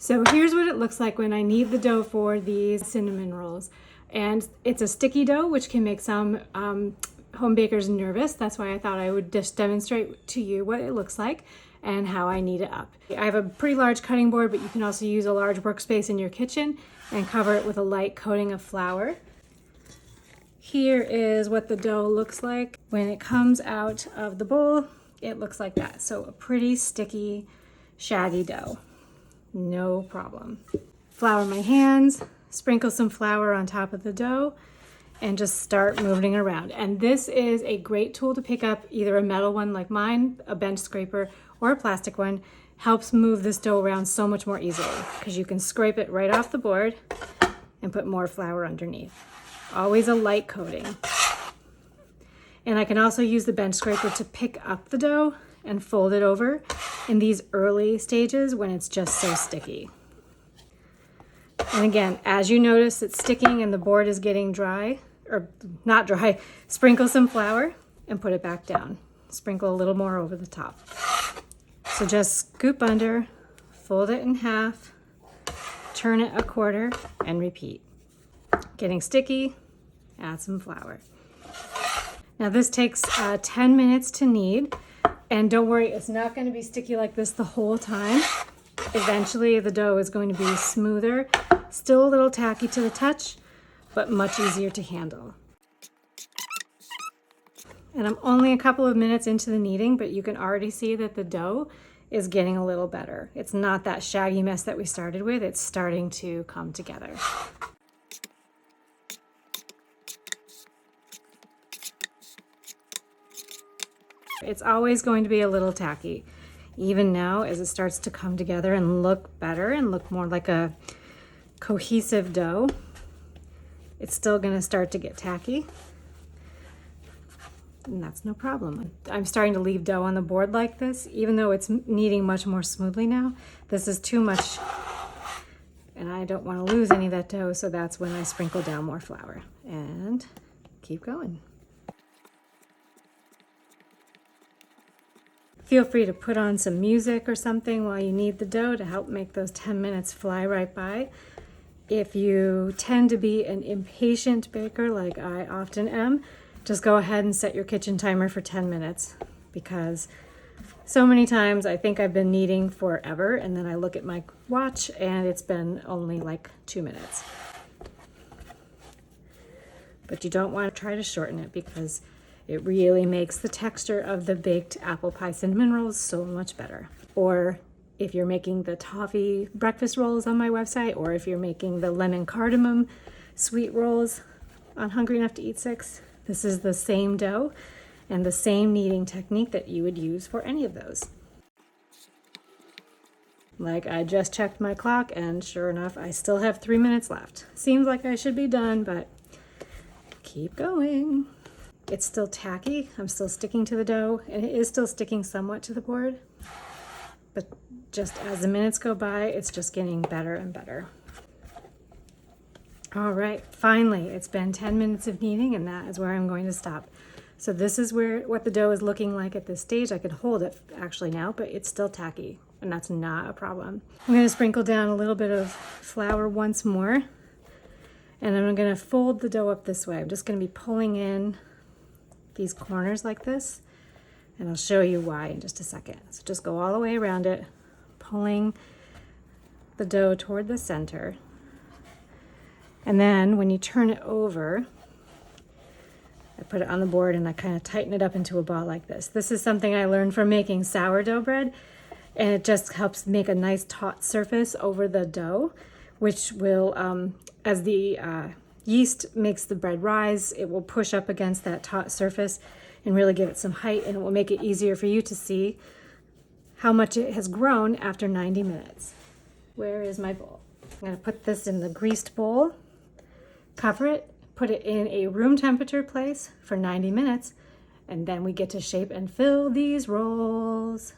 So here's what it looks like when I knead the dough for these cinnamon rolls. And it's a sticky dough, which can make some home bakers nervous. That's why I thought I would just demonstrate to you what it looks like and how I knead it up. I have a pretty large cutting board, but you can also use a large workspace in your kitchen and cover it with a light coating of flour. Here is what the dough looks like. When it comes out of the bowl, it looks like that. So a pretty sticky, shaggy dough. No problem. Flour my hands, sprinkle some flour on top of the dough, and just start moving it around. And this is a great tool to pick up, either a metal one like mine, a bench scraper, or a plastic one. Helps move this dough around so much more easily because you can scrape it right off the board and put more flour underneath. Always a light coating. And I can also use the bench scraper to pick up the dough and fold it over in these early stages when it's just so sticky. And again, as you notice it's sticking and the board is getting dry, or not dry, sprinkle some flour and put it back down. Sprinkle a little more over the top. So just scoop under, fold it in half, turn it a quarter, and repeat. Getting sticky, add some flour. Now this takes 10 minutes to knead, and don't worry, it's not going to be sticky like this the whole time. Eventually the dough is going to be smoother, still a little tacky to the touch, but much easier to handle. And I'm only a couple of minutes into the kneading, but you can already see that the dough is getting a little better. It's not that shaggy mess that we started with, it's starting to come together. It's always going to be a little tacky. Even now, as it starts to come together and look better and look more like a cohesive dough, it's still going to start to get tacky. And that's no problem. I'm starting to leave dough on the board like this, even though it's kneading much more smoothly now. This is too much, and I don't want to lose any of that dough, so that's when I sprinkle down more flour. And keep going. Feel free to put on some music or something while you knead the dough to help make those 10 minutes fly right by. If you tend to be an impatient baker like I often am, just go ahead and set your kitchen timer for 10 minutes, because so many times I think I've been kneading forever and then I look at my watch and it's been only like 2 minutes. But you don't want to try to shorten it because it really makes the texture of the baked apple pie cinnamon rolls so much better. Or if you're making the toffee breakfast rolls on my website, or if you're making the lemon cardamom sweet rolls on Hungry Enough to Eat 6, this is the same dough and the same kneading technique that you would use for any of those. Like, I just checked my clock and sure enough, I still have 3 minutes left. Seems like I should be done, but keep going. It's still tacky. I'm still sticking to the dough, and it is still sticking somewhat to the board. But just as the minutes go by, it's just getting better and better. All right, finally, it's been 10 minutes of kneading, and that is where I'm going to stop. So this is what the dough is looking like at this stage. I could hold it actually now, but it's still tacky, and that's not a problem. I'm going to sprinkle down a little bit of flour once more, and I'm going to fold the dough up this way. I'm just going to be pulling in these corners like this, and I'll show you why in just a second. So just go all the way around it, pulling the dough toward the center. And then when you turn it over, I put it on the board and I kind of tighten it up into a ball like this. This is something I learned from making sourdough bread, and it just helps make a nice taut surface over the dough, which will, as the yeast makes the bread rise, it will push up against that taut surface and really give it some height, and it will make it easier for you to see how much it has grown after 90 minutes. Where is my bowl? I'm going to put this in the greased bowl, cover it, put it in a room temperature place for 90 minutes, and then we get to shape and fill these rolls.